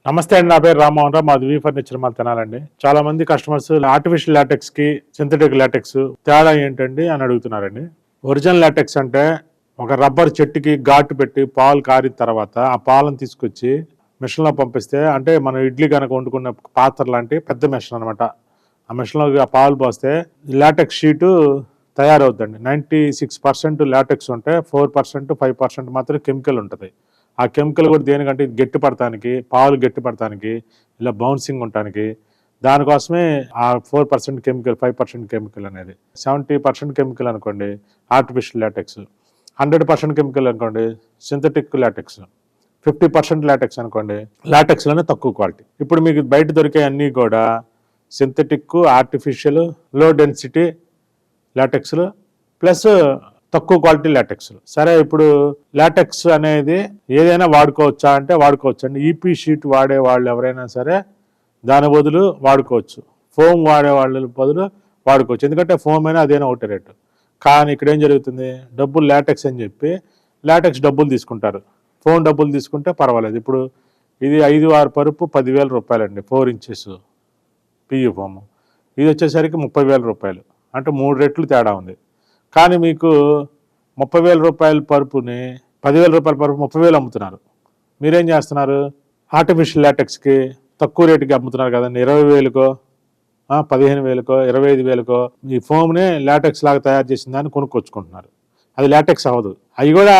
నమస్తే అండి, నా పేరు రామ్మోహన్ రావు. మాది వి ఫర్నిచర్ మాల్ తినాలండి. చాలా మంది కస్టమర్స్ ఆర్టిఫిషియల్ లాటెక్స్ కి సింథటిక్ లాటెక్స్ తేడా ఏంటండి అని అడుగుతున్నారండి. ఒరిజినల్ లాటెక్స్ అంటే ఒక రబ్బర్ చెట్టుకి ఘాటు పెట్టి పాలు కారిన తర్వాత ఆ పాలను తీసుకొచ్చి మిషన్లో పంపిస్తే, అంటే మనం ఇడ్లీ కనుక వండుకున్న పాత్ర లాంటి పెద్ద మిషన్ అనమాట. ఆ మిషన్లో ఆ పాలు పోస్తే లాటెక్స్ షీటు తయారవుతుందండి. 96% లాటెక్స్ ఉంటే 4% 5% మాత్రం కెమికల్ ఉంటుంది. ఆ కెమికల్ కూడా దేనికంటే గట్టి పడటానికి, పాలు గట్టి పడటానికి, ఇలా బౌన్సింగ్ ఉండటానికి, దానికోసమే ఆ 4% కెమికల్ 5% కెమికల్ అనేది. 70% కెమికల్ అనుకోండి ఆర్టిఫిషియల్ లాటెక్స్, 100% కెమికల్ అనుకోండి సింథటిక్ లాటెక్స్, 50% లాటెక్స్ అనుకోండి లాటెక్స్లోనే తక్కువ క్వాలిటీ. ఇప్పుడు మీకు బయట దొరికే అన్నీ కూడా సింథటిక్, ఆర్టిఫిషియల్, లో డెన్సిటీ లాటెక్స్లు ప్లస్ తక్కువ క్వాలిటీ లాటెక్స్. సరే, ఇప్పుడు లాటెక్స్ అనేది ఏదైనా వాడుకోవచ్చా అంటే వాడుకోవచ్చు అండి. ఈపీ షీట్ వాడే వాళ్ళు ఎవరైనా సరే దాని బదులు వాడుకోవచ్చు. ఫోమ్ వాడే వాళ్ళ బదులు వాడుకోవచ్చు. ఎందుకంటే ఫోమ్ అయినా అదేనా ఒకటి రేటు. కానీ ఇక్కడ ఏం జరుగుతుంది, డబ్బులు లాటెక్స్ అని చెప్పి లాటెక్స్ డబ్బులు తీసుకుంటారు, ఫోమ్ డబ్బులు తీసుకుంటే పర్వాలేదు. ఇప్పుడు ఇది 5-6 పరుపు 10,000 రూపాయలండి, 4 ఇంచెస్ పియూ ఫోమ్. ఇది వచ్చేసరికి 30,000 రూపాయలు, అంటే 3 రెట్లు తేడా ఉంది. కానీ మీకు 30,000 రూపాయల పరుపుని 10,000 రూపాయల పరుపు 30,000 అమ్ముతున్నారు. మీరేం చేస్తున్నారు, ఆర్టిఫిషియల్ లాటెక్స్కి తక్కువ రేటుకి అమ్ముతున్నారు కదండి. 20,000కో 15,000కో 25,000కో ఈ ఫోమ్ని లాటెక్స్ లాగా తయారు చేసిన దాన్ని కొనుక్కొచ్చుకుంటున్నారు. అది లాటెక్స్ అవ్వదు. అవి కూడా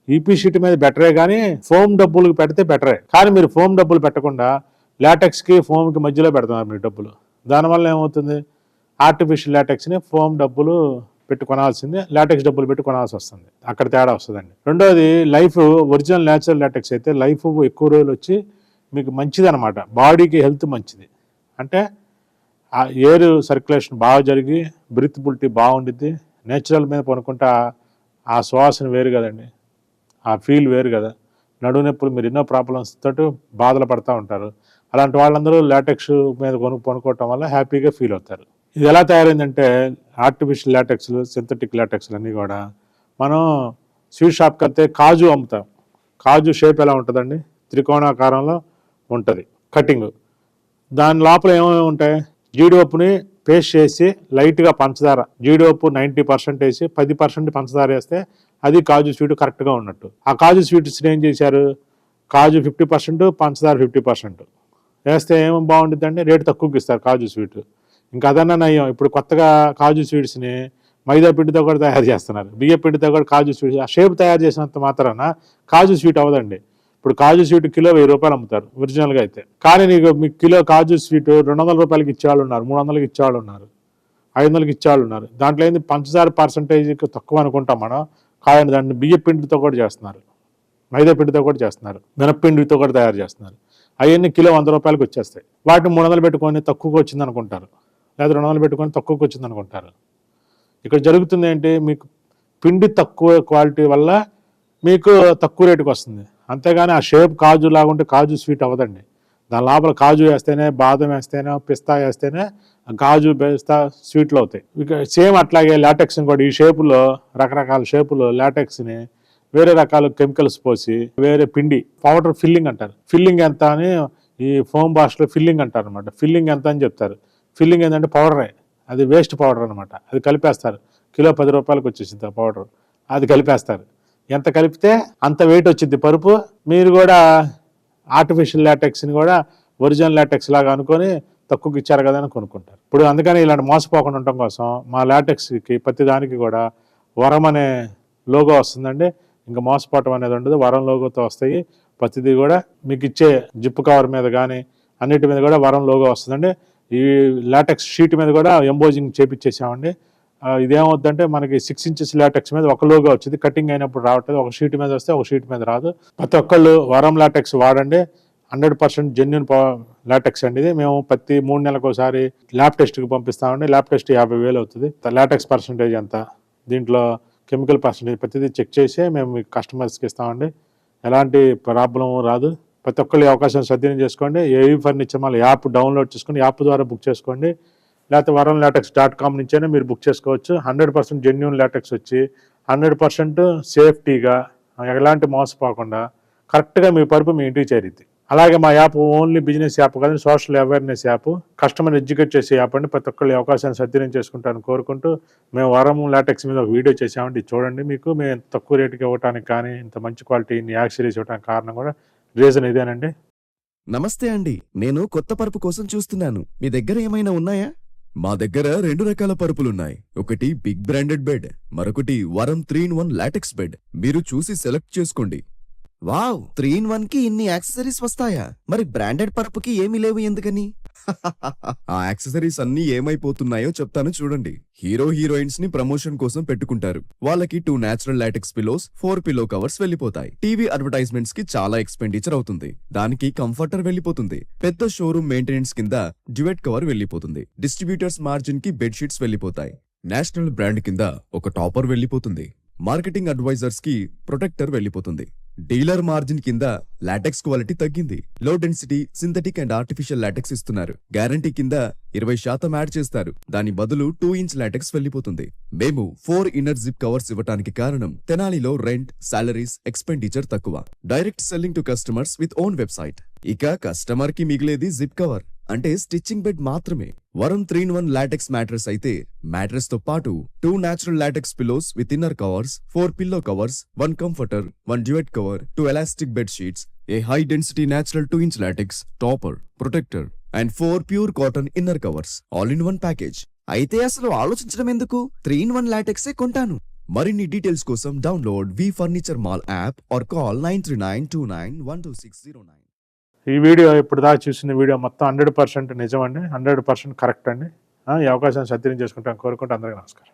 ఈపీ షీట్ మీద బెటరే, కానీ ఫోమ్ డబ్బులకు పెడితే బెటరే. కానీ మీరు ఫోమ్ డబ్బులు పెట్టకుండా లాటెక్స్కి ఫోమ్కి మధ్యలో పెడుతున్నారు మీరు డబ్బులు. దానివల్ల ఏమవుతుంది, ఆర్టిఫిషియల్ లాటెక్స్ని ఫోమ్ డబ్బులు పెట్టి కొనాల్సింది లాటెక్స్ డబ్బులు పెట్టి కొనాల్సి వస్తుంది. అక్కడ తేడా వస్తుందండి. రెండోది, లైఫ్ ఒరిజినల్ న్యాచురల్ లాటెక్స్ అయితే లైఫ్ ఎక్కువ రోజులు వచ్చి మీకు మంచిది అనమాట. బాడీకి హెల్త్ మంచిది. అంటే ఆ ఎయిర్ సర్క్యులేషన్ బాగా జరిగి బ్రీతబిలిటీ బాగుండిద్ది. నేచురల్ మీద కొనుక్కుంటే ఆ శ్వాసన వేరు కదండి, ఆ ఫీల్ వేరు కదా. నడువు నొప్పులు, మీరు ఎన్నో ప్రాబ్లమ్స్ తోటి బాధలు పడుతూ ఉంటారు. అలాంటి వాళ్ళందరూ లాటెక్స్ మీద కొనుక్కోవటం వల్ల హ్యాపీగా ఫీల్ అవుతారు. ఇది ఎలా తయారైందంటే, ఆర్టిఫిషియల్ లాటెక్స్లు, సింథటిక్ లాటెక్స్లు అన్నీ కూడా మనం స్వీట్ షాప్కి వెళ్తే కాజు అమ్ముతాం. కాజు షేప్ ఎలా ఉంటుందండి, త్రికోణాకారంలో ఉంటుంది కటింగ్. దాని లోపల ఏమేమి ఉంటాయి, జీడిపప్పుని పేస్ట్ చేసి లైట్గా పంచదార, జీడిపప్పు 90% వేసి 10% పంచదార వేస్తే అది కాజు స్వీట్ కరెక్ట్గా ఉన్నట్టు. ఆ కాజు స్వీట్స్ని ఏం చేశారు, కాజు 50%, పంచదార 50% వేస్తే ఏమో బాగుంటుందండి, రేటు తక్కువకి ఇస్తారు కాజు స్వీట్. ఇంకా అదన్నా నయ్యం. ఇప్పుడు కొత్తగా కాజు స్వీట్స్ని మైదా పిండితో కూడా తయారు చేస్తున్నారు, బియ్య పిండితో కూడా కాజు స్వీట్. ఆ షేప్ తయారు చేసినంత మాత్రాన కాజు స్వీట్ అవ్వదండి. ఇప్పుడు కాజు స్వీట్ కిలో 1000 రూపాయలు అమ్ముతారు ఒరిజినల్గా అయితే. కానీ మీకు కిలో కాజు స్వీట్ 200 రూపాయలకి ఇచ్చేవాళ్ళు ఉన్నారు, 300కి ఇచ్చేవాళ్ళు ఉన్నారు, 500కి ఇచ్చేవాళ్ళు ఉన్నారు. దాంట్లో ఏంది పంచదార పర్సంటేజ్ తక్కువ అనుకుంటాం మనం. కానీ దాన్ని బియ్య పిండితో కూడా చేస్తున్నారు, మైదా పిండితో కూడా చేస్తున్నారు, మినప్పిండితో కూడా తయారు చేస్తున్నారు. అవన్నీ కిలో 100 రూపాయలకి వచ్చేస్తాయి. వాటిని 300 పెట్టుకొని తక్కువగా వచ్చింది అనుకుంటారు, లేదా 200 పెట్టుకొని తక్కువకి వచ్చింది అనుకుంటారు. ఇక్కడ జరుగుతుంది ఏంటి, మీకు పిండి తక్కువ క్వాలిటీ వల్ల మీకు తక్కువ రేటుకి వస్తుంది. అంతేగాని ఆ షేప్ కాజు లాగుంటే కాజు స్వీట్ అవ్వదండి. దాని లోపల కాజు వేస్తేనే, బాదం వేస్తేనే, పిస్తా వేస్తేనే కాజు పిస్తా స్వీట్లు అవుతాయి. ఇక సేమ్ అట్లాగే లాటెక్స్ని కూడా ఈ షేపులో, రకరకాల షేపులో లాటెక్స్ని వేరే రకాల కెమికల్స్ పోసి వేరే పిండి పౌడర్ ఫిల్లింగ్ అంటారు. ఫిల్లింగ్ ఎంత అని ఈ ఫోమ్ భాషలో ఫిల్లింగ్ అంటారు అనమాట. ఫిల్లింగ్ ఎంత అని చెప్తారు. ఫిల్లింగ్ ఏంటంటే పౌడరే, అది వేస్ట్ పౌడర్ అనమాట. అది కలిపేస్తారు, కిలో 10 రూపాయలకు వచ్చేసింది ఆ పౌడర్. అది కలిపేస్తారు, ఎంత కలిపితే అంత వెయిట్ వచ్చింది పరుపు. మీరు కూడా ఆర్టిఫిషియల్ లాటెక్స్ని కూడా ఒరిజినల్ లాటెక్స్ లాగా అనుకొని తక్కువకి ఇచ్చారు కదా అని కొనుక్కుంటారు. ఇప్పుడు అందుకని ఇలాంటి మోసపోకుండా ఉండటం కోసం మా లాటెక్స్కి ప్రతి దానికి కూడా వరం అనే లోగో వస్తుందండి. ఇంకా మోసపోవటం అనేది ఉండదు, వరం లోగోతో వస్తాయి. ప్రతిదీ కూడా మీకు ఇచ్చే జిప్పు కవర్ మీద కానీ అన్నిటి మీద కూడా వరం లోగో వస్తుందండి. ఈ లాటెక్స్ షీట్ మీద కూడా ఎంబోజింగ్ చేపించేసామండి. ఇదేమవుద్దంటే మనకి 6 ఇంచెస్ లాటెక్స్ మీద ఒక లోగో వచ్చింది, కటింగ్ అయినప్పుడు రావట్లేదు. ఒక షీట్ మీద వస్తే ఒక షీట్ మీద రాదు. ప్రతి ఒక్కళ్ళు వరం లాటెక్స్ వాడండి, 100% జెన్యూన్ లాటెక్స్ అండి ఇది. మేము ప్రతి 3 నెలలకు ఒకసారి ల్యాబ్ టెస్ట్కి పంపిస్తామండి. ల్యాబ్ టెస్ట్ 50,000 అవుతుంది. లాటెక్స్ పర్సంటేజ్ ఎంత, దీంట్లో కెమికల్ పర్సంటేజ్ ప్రతిదీ చెక్ చేసి మేము మీకు కస్టమర్స్కి ఇస్తామండి. ఎలాంటి ప్రాబ్లం రాదు. ప్రతి ఒక్కళ్ళు అవకాశం సద్వినియోగం చేసుకోండి. ఏవి ఫర్నిచర్ మాల్ యాప్ డౌన్లోడ్ చేసుకొని యాప్ ద్వారా బుక్ చేసుకోండి, లేకపోతే waranlatex.com నుంచైనా మీరు బుక్ చేసుకోవచ్చు. 100% జెన్యూన్ లాటెక్స్ వచ్చి 100% సేఫ్టీగా, ఎలాంటి మోసపోకుండా కరెక్ట్గా మీ పరుపు మీ ఇంటికి చేరిద్ది. అలాగే మా యాప్ ఓన్లీ బిజినెస్ యాప్ కాదు, social awareness app, customer educate చేసే యాప్ అండి. ప్రతి ఒక్కళ్ళు ఈ అవకాశాన్ని సద్వినియోగం చేసుకుంటారని కోరుకుంటూ, మేము వరం లాటెక్స్ మీద ఒక వీడియో చేసామండి, ఇది చూడండి. మీకు మేము ఇంత తక్కువ రేటుకి ఇవ్వడానికి కానీ, ఇంత మంచి క్వాలిటీ యాక్సరీస్ ఇవ్వడానికి కారణం కూడా రీజన్ ఇదేనండి. నమస్తే అండి, నేను కొత్త పరుపు కోసం చూస్తున్నాను. మీ దగ్గర ఏమైనా ఉన్నాయా? మా దగ్గర 2 రకాల పరుపులున్నాయి. ఒకటి బిగ్ బ్రాండెడ్ బెడ్, మరొకటి వరం 3-in-1 లాటెక్స్ బెడ్. మీరు చూసి సెలెక్ట్ చేసుకోండి. వావ్, 3-in-1 కి ఇన్ని యాక్సెసరీస్ వస్తాయా? మరి బ్రాండెడ్ పరుపుకి ఏమీ లేవు ఎందుకని? ఆ యాక్సెసరీస్ అన్నీ ఏమైపోతున్నాయో చెప్తాను చూడండి. హీరోయిన్స్ ని ప్రమోషన్ కోసం పెట్టుకుంటారు. వాళ్ళకి 2 natural LaTeX pillows, 4 pillow covers వెళ్ళిపోతాయి. టీవీ అడ్వర్టైజ్మెంట్స్ కి చాలా ఎక్స్పెండిచర్ అవుతుంది. దానికి కంఫర్టర్ వెళ్ళిపోతుంది. పెద్ద షోరూమ్ మెయింటెనెన్స్ కింద డ్యూయెట్ కవర్ వెళ్ళిపోతుంది. డిస్ట్రిబ్యూటర్స్ మార్జిన్ కి బెడ్షీట్స్ వెళ్ళిపోతాయి. నేషనల్ బ్రాండ్ కింద ఒక టాపర్ వెళ్ళిపోతుంది. మార్కెటింగ్ అడ్వైజర్స్ కి ప్రొటెక్టర్ వెళ్ళిపోతుంది. డీలర్ మార్జిన్ కింద లాటెక్స్ క్వాలిటీ తగ్గింది. Low density synthetic and artificial LaTeX ఇస్తున్నారు. గ్యారంటీ కింద 20% యాడ్ చేస్తారు. దాని బదులు 2-inch లాటెక్స్ వెళ్ళిపోతుంది. మేము 4 ఇన్నర్ జిప్ కవర్స్ ఇవ్వటానికి కారణం, తెనాలిలో రెంట్, సాలరీస్, ఎక్స్పెండిచర్ తక్కువ. Direct selling to customers with own website. ఇక కస్టమర్ కి మిగిలేది జిప్ కవర్, అంటే స్టిచ్చింగ్ బెడ్ మాత్రమే. వరం 3-in-1 లాటెక్స్ మ్యాట్రెస్ అయితే మ్యాట్రెస్ తో పాటు 2 natural LaTeX pillows with inner covers, 4 pillow covers, 1 comforter, 1 డ్యూయెట్ cover, 2 elastic bed sheets, A high density natural 2-inch LaTeX topper, protector and 4 pure cotton inner covers, all in 1 package. అయితే అసలు ఆలోచించడం ఎందుకు? 3-in-1 లాటెక్సే కొంటాను. మరిన్ని details కోసం download V furniture mall app or call 9392912609. ఈ video ఇప్పుడు దాకా చూసిన వీడియో మొత్తం 100% నిజం అండి, 100% కరెక్ట్ అండి. ఈ అవకాశాన్ని సద్వినియోగం చేసుకుంటాను కోరుకుంటూ అందరికీ నమస్కారం.